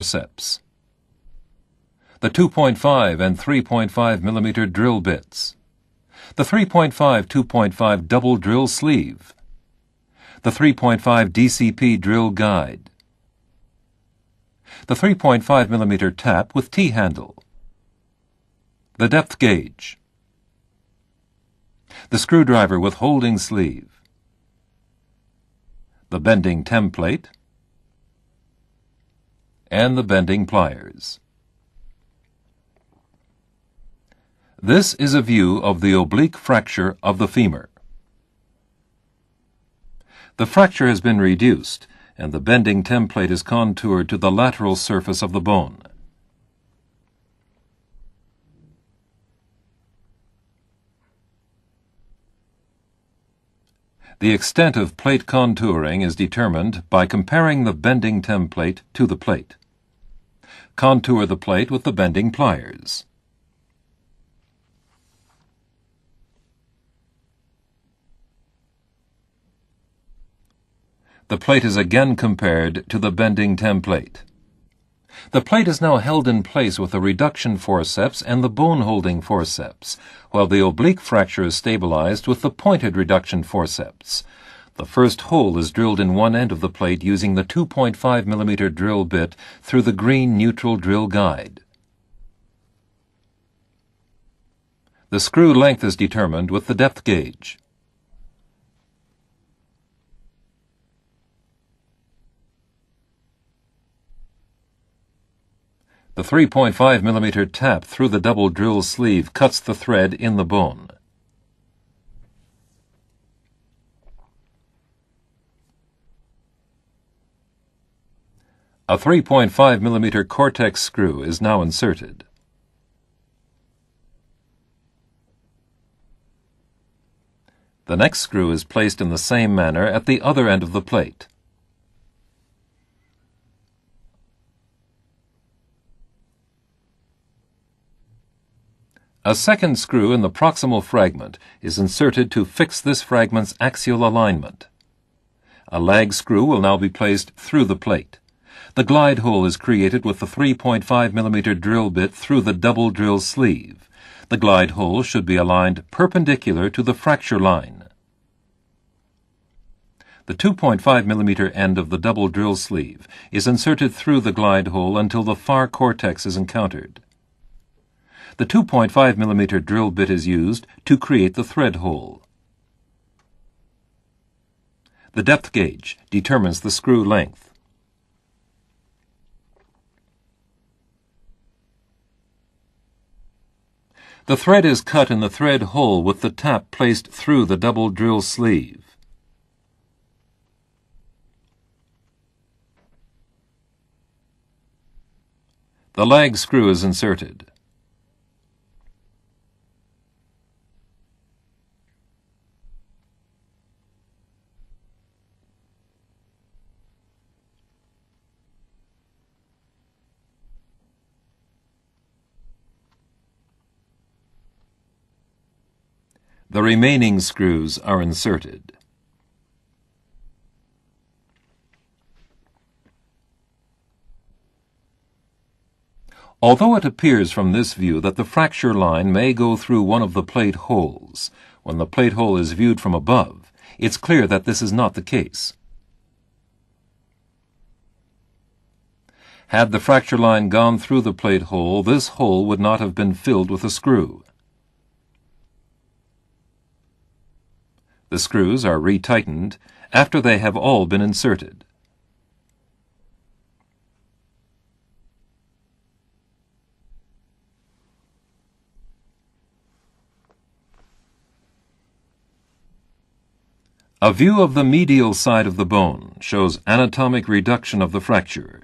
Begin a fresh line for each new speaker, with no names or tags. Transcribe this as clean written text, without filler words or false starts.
forceps. The 2.5 and 3.5 millimeter drill bits. The 3.5 2.5 double drill sleeve. The 3.5 DCP drill guide. The 3.5 millimeter tap with T-handle. The depth gauge. The screwdriver with holding sleeve. The bending template. And the bending pliers. This is a view of the oblique fracture of the femur. The fracture has been reduced, and the bending template is contoured to the lateral surface of the bone. The extent of plate contouring is determined by comparing the bending template to the plate. Contour the plate with the bending pliers. The plate is again compared to the bending template. The plate is now held in place with the reduction forceps and the bone-holding forceps, while the oblique fracture is stabilized with the pointed reduction forceps. The first hole is drilled in one end of the plate using the 2.5 millimeter drill bit through the green neutral drill guide. The screw length is determined with the depth gauge. The 3.5 millimeter tap through the double drill sleeve cuts the thread in the bone. A 3.5 millimeter Cortex screw is now inserted. The next screw is placed in the same manner at the other end of the plate. A second screw in the proximal fragment is inserted to fix this fragment's axial alignment. A lag screw will now be placed through the plate. The glide hole is created with the 3.5 millimeter drill bit through the double drill sleeve. The glide hole should be aligned perpendicular to the fracture line. The 2.5 millimeter end of the double drill sleeve is inserted through the glide hole until the far cortex is encountered. The 2.5 millimeter drill bit is used to create the thread hole. The depth gauge determines the screw length. The thread is cut in the thread hole with the tap placed through the double drill sleeve. The lag screw is inserted. The remaining screws are inserted. Although it appears from this view that the fracture line may go through one of the plate holes, when the plate hole is viewed from above, it's clear that this is not the case. Had the fracture line gone through the plate hole, this hole would not have been filled with a screw. The screws are retightened after they have all been inserted. A view of the medial side of the bone shows anatomic reduction of the fracture.